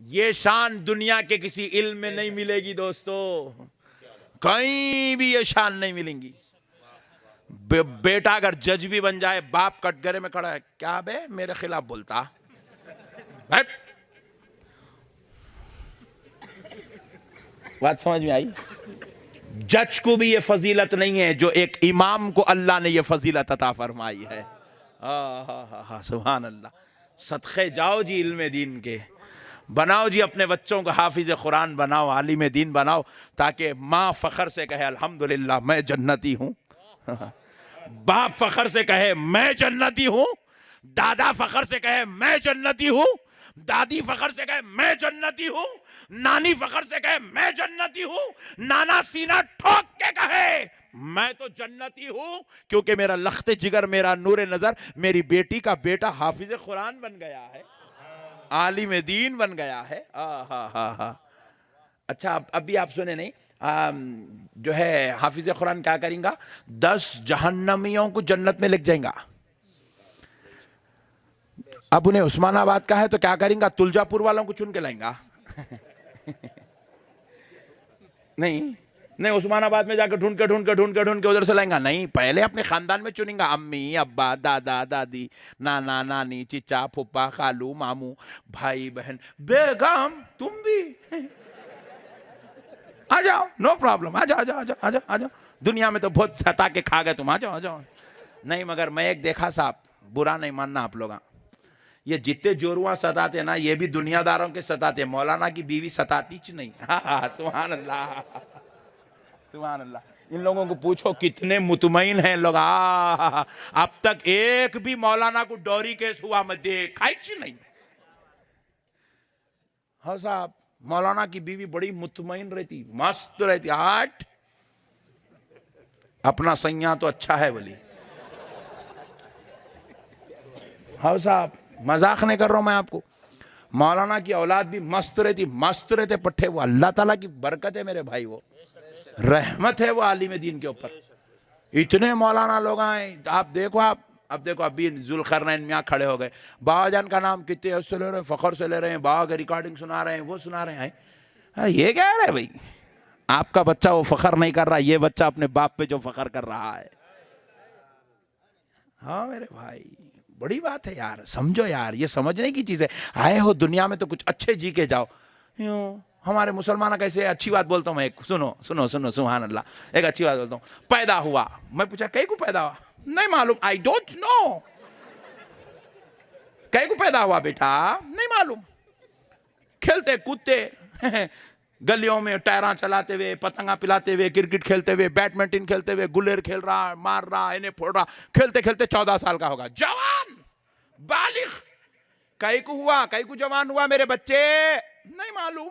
ये शान दुनिया के किसी इल्म में नहीं मिलेगी दोस्तों, कहीं भी ये शान नहीं मिलेंगी। बेटा अगर जज भी बन जाए, बाप कटघरे में खड़ा है, क्या बे मेरे खिलाफ बोलता, बैठ। बात समझ में आई? जज को भी ये फजीलत नहीं है जो एक इमाम को अल्लाह ने ये फजीलत अता फरमाई है। हा सुभान अल्लाह। सदक़े जाओ जी इल्म दीन के, बनाओ जी अपने बच्चों को हाफिज कुरान बनाओ, आलिम दीन बनाओ, ताकि माँ फ़ख्र से कहे अल्हम्दुलिल्लाह मैं जन्नती हूँ, बाप फ़ख्र से कहे मैं जन्नती हूँ, दादा फ़ख्र से कहे मैं जन्नती हूँ, दादी फ़ख्र से कहे मैं जन्नती हूँ, नानी फ़ख्र से कहे मैं जन्नती हूँ, नाना सीना ठोक के कहे मैं तो जन्नती हूँ, क्योंकि मेरा लख्ते जिगर, मेरा नूरे नज़र, मेरी बेटी का बेटा हाफिज कुरान बन गया है, आलिम दीन बन गया है। हा। अच्छा अभी आप सुने नहीं, जो है हाफिज कुरान क्या करेंगा, 10 जहन्नमियों को जन्नत में लेके जाएगा। अब उन्हें उस्मानाबाद का है तो क्या करेंगा, तुलजापुर वालों को चुन के लाएंगा। नहीं उस्मानाबाद में जाकर ढूंढ के उधर से लाएंगा, नहीं, पहले अपने खानदान में चुनेंगा, अम्मी अब्बा दादा दादी नाना नानी चिचा फूफा खालू मामू भाई बहन बेगम, तुम भी आ जाओ, नो प्रॉब्लम, आ जाओ। दुनिया में तो बहुत सता के खा गए तुम, आ जाओ। नहीं मगर मैं एक देखा साहब, बुरा नहीं मानना आप लोग, ये जितने जोरुआ सताते ना, ये भी दुनियादारों के सताते, मौलाना की बीवी सताती च नहीं। सुभान अल्लाह सुभान अल्लाह। इन लोगों को पूछो कितने मुतमईन हैं लोग, अब तक एक भी मौलाना को डोरी केस हुआ मैं देखा ही नहीं। हाँ साहब, मौलाना की बीवी बड़ी मुतमईन रहती, मस्त रहती, आठ अपना सैया तो अच्छा है बोली। हाँ साहब, मजाक नहीं कर रहा हूं मैं आपको, मौलाना की औलाद भी मस्त रहते पट्टे, वो अल्लाह ताला की बरकत है मेरे भाई, वो रहमत है वो आलिम दीन के ऊपर। इतने मौलाना लोग आए, आप देखो, अब देखो अभी जुल्करनैन मियाँ खड़े हो गए, बाबा जान का नाम कितने उससे ले रहे हैं, फ़ख्र से ले रहे हैं, बाबा की रिकॉर्डिंग सुना रहे हैं, वो सुना रहे हैं। अरे ये क्या है भाई, आपका बच्चा वो फ़ख्र नहीं कर रहा, ये बच्चा अपने बाप पे जो फ़ख्र कर रहा है। हाँ मेरे भाई, बड़ी बात है यार, समझो यार, ये समझने की चीज़ है। आए हो दुनिया में तो कुछ अच्छे जी के जाओ। यूँ हमारे मुसलमान कैसे, अच्छी बात बोलता हूँ मैं, एक सुनो सुभान अल्लाह, एक अच्छी बात बोलता हूँ। पैदा हुआ, मैं पूछा कई को पैदा हुआ, नहीं मालूम, आई डोंट नो। कई को पैदा हुआ बेटा, नहीं मालूम। खेलते कूदते गलियों में टायरा चलाते हुए, पतंगा पिलाते हुए, क्रिकेट खेलते हुए, बैडमिंटन खेलते हुए, गुलेर खेल रहा, मार रहा, इन्हें फोड़ रहा, खेलते खेलते 14 साल का होगा, जवान बालिग। कई को हुआ, कई को जवान हुआ मेरे बच्चे, नहीं मालूम।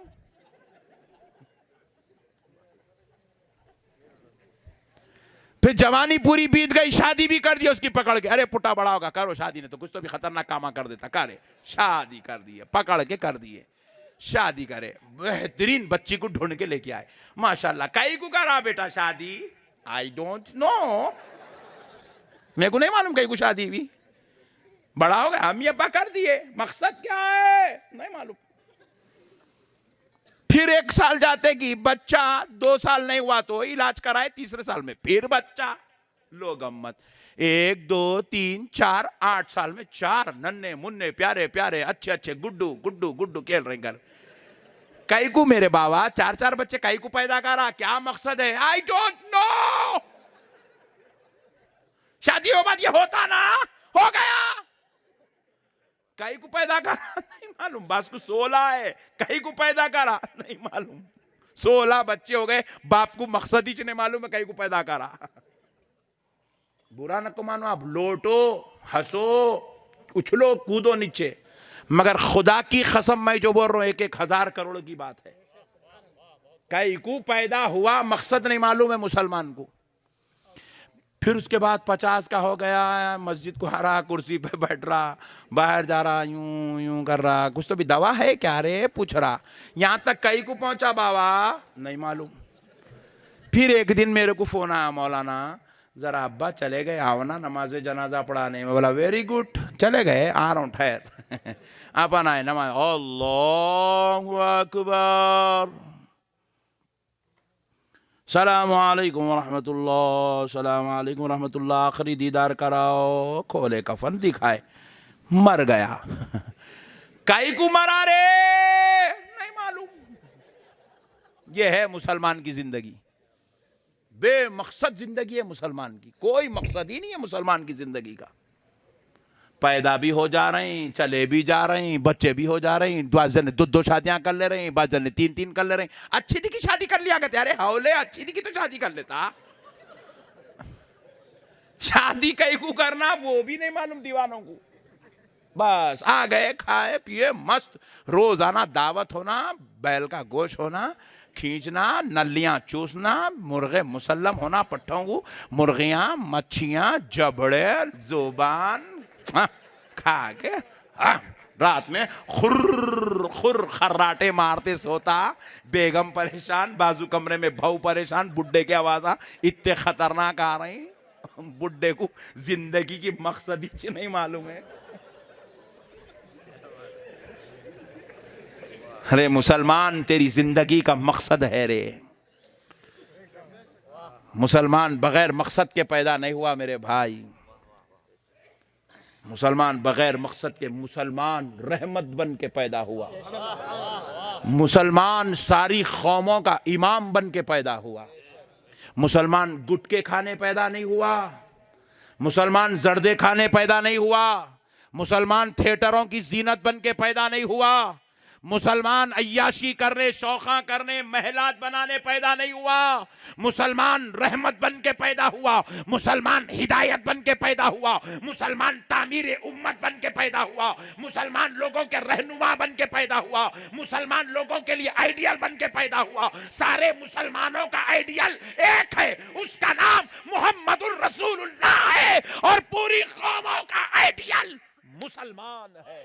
फिर जवानी पूरी बीत गई, शादी भी कर दी उसकी पकड़ के, अरे पुट्टा बड़ा होगा, करो शादी, ने तो कुछ तो भी खतरनाक कामा कर देता, करे शादी कर दी है, पकड़ के कर दिए, शादी करे, बेहतरीन बच्ची को ढूंढ के लेके आए, माशाल्लाह। कई को करा बेटा शादी, आई डोंट नो, मेरे को नहीं मालूम कई को शादी भी, बड़ा हो गया, अम्मी अब्बा कर दिए, मकसद क्या है नहीं मालूम। फिर 1 साल जाते कि बच्चा, 2 साल नहीं हुआ तो इलाज कराए, 3रे साल में फिर बच्चा, लो गम्मत, 1 2 3 4 8 साल में 4 नन्हे मुन्ने प्यारे प्यारे अच्छे गुड्डू खेल रहे घर। कई को मेरे बाबा 4 बच्चे कई को पैदा करा, क्या मकसद है, आई डोंट नो। शादी हो बाद ये होता ना, हो गया, कई को पैदा करा नहीं मालूम, बस को 16 है, कई को पैदा करा नहीं मालूम, 16 बच्चे हो गए, बाप को मकसद ही नहीं मालूम है, कई को पैदा करा। बुरा न को मानो आप, लोटो हंसो उछलो कूदो नीचे, मगर खुदा की कसम मैं जो बोल रहा हूं 1,000 करोड़ की बात है। कई को पैदा हुआ, मकसद नहीं मालूम है मुसलमान को। फिर उसके बाद 50 का हो गया, मस्जिद को आ रहा, कुर्सी पे बैठ रहा, बाहर जा रहा, यूं कर रहा, कुछ तो भी दवा है क्या रे पूछ रहा, यहां तक कई को पहुंचा बाबा नहीं मालूम। फिर एक दिन मेरे को फोन आया, मौलाना जरा अब्बा चले गए, आओ ना नमाज जनाजा पढ़ाने में। बोला वेरी गुड, चले गए, आ रहा हूं ठहर। अपन आए नमाज, अल्लाहु अकबर, सलामुअलैकुम रहमतुल्लाह, सलामुअलैकुम रहमतुल्लाह, आखिरी दीदार कराओ, खोले कफन दिखाए, मर गया। काई को मरा रे नहीं मालूम। ये है मुसलमान की जिंदगी, बेमकसद जिंदगी है मुसलमान की, कोई मकसद ही नहीं है मुसलमान की जिंदगी का। पैदा भी हो जा रहे हैं, चले भी जा रहे हैं, बच्चे भी हो जा रहे हैं, बाजन ने दो शादियां कर ले रहे हैं, बाजन ने तीन कर ले रहे हैं। अच्छी थी कि शादी कर लिया करते, अरे हौले अच्छी थी कि तो शादी कर लेता। शादी कई को करना वो भी नहीं मालूम दीवानों को, बस आ गए खाए पिए मस्त, रोजाना दावत होना, बैल का गोश्त होना, खींचना, नलियां चूसना, मुर्गे मुसल्लम होना, पट्टों को मुर्गियां, मच्छियां, जबड़े, जुबान खा के रात में खुर खुर खर्राटे मारते सोता, बेगम परेशान, बाजू कमरे में भाऊ परेशान, बुड्ढे की आवाज इतने खतरनाक आ रही, बुड्ढे को जिंदगी की मकसद ही नहीं मालूम है। अरे मुसलमान तेरी जिंदगी का मकसद है रे, मुसलमान बगैर मकसद के पैदा नहीं हुआ मेरे भाई, मुसलमान बगैर मकसद के, मुसलमान रहमत बन के पैदा हुआ, मुसलमान सारी कौमों का इमाम बन के पैदा हुआ, मुसलमान गुटके खाने पैदा नहीं हुआ, मुसलमान जर्दे खाने पैदा नहीं हुआ, मुसलमान थिएटरों की जीनत बन के पैदा नहीं हुआ, मुसलमान अय्याशी करने, शौखा करने, महलात बनाने पैदा नहीं हुआ, मुसलमान रहमत बन के पैदा हुआ, मुसलमान हिदायत बन के पैदा हुआ, मुसलमान तामीर उम्मत बन के पैदा हुआ, मुसलमान लोगों के रहनुमा बन के पैदा हुआ, मुसलमान लोगों के लिए आइडियल बन के पैदा हुआ। सारे मुसलमानों का आइडियल एक है, उसका नाम मुहम्मदुर रसूलुल्लाह है, और पूरी कौमों का आइडियल मुसलमान है।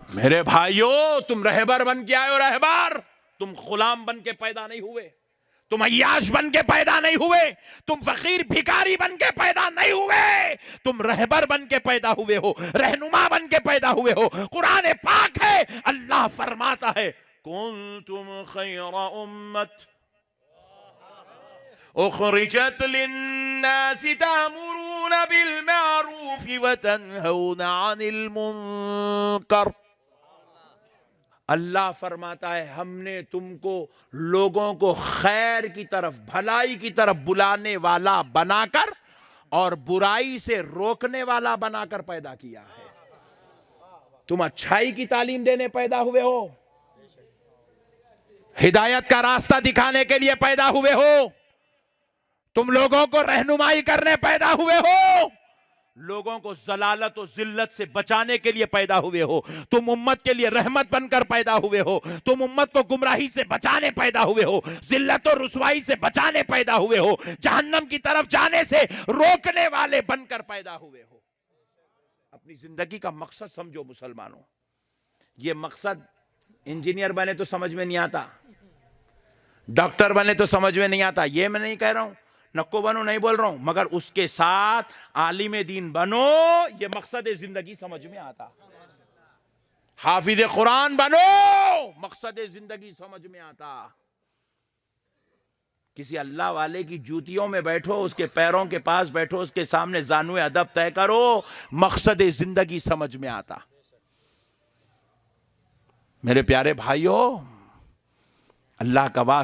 मेरे भाइयों, तुम रहबर बन के आए हो, रहबर, तुम गुलाम बन के पैदा नहीं हुए, तुम अय्याश बन के पैदा नहीं हुए, तुम फकीर भिखारी बन के पैदा नहीं हुए, तुम रहबर बन के पैदा हुए हो, रहनुमा बन के पैदा हुए हो। कुरान पाक है, अल्लाह फरमाता है, कुंतुम खैरा उम्मत उखरिजत लिन्नासि तामुरून बिलमारूफ व तन्हौना अनिल मुनकर। अल्लाह फरमाता है, हमने तुमको लोगों को खैर की तरफ, भलाई की तरफ बुलाने वाला बनाकर और बुराई से रोकने वाला बनाकर पैदा किया है। तुम अच्छाई की तालीम देने पैदा हुए हो, हिदायत का रास्ता दिखाने के लिए पैदा हुए हो, तुम लोगों को रहनुमाई करने पैदा हुए हो, लोगों को जलालत और जिल्लत से बचाने के लिए पैदा हुए हो, तुम उम्मत के लिए रहमत बनकर पैदा हुए हो, तुम उम्मत को गुमराही से बचाने पैदा हुए हो, जिल्लत और रुसवाई से बचाने पैदा हुए हो, जहन्नम की तरफ जाने से रोकने वाले बनकर पैदा हुए हो। अपनी जिंदगी का मकसद समझो मुसलमानों। ये मकसद इंजीनियर बने तो समझ में नहीं आता, डॉक्टर बने तो समझ में नहीं आता, ये मैं नहीं कह रहा हूं, नक्को बनो नहीं बोल रहा हूं, मगर उसके साथ आलिम दीन बनो, ये मकसद जिंदगी समझ में आता। हाफिज कुरान बनो, मकसद जिंदगी समझ में आता। किसी अल्लाह वाले की जूतियों में बैठो, उसके पैरों के पास बैठो, उसके सामने जानुए अदब तय करो, मकसद जिंदगी समझ में आता। मेरे प्यारे भाइयों, अल्लाह का वास्ता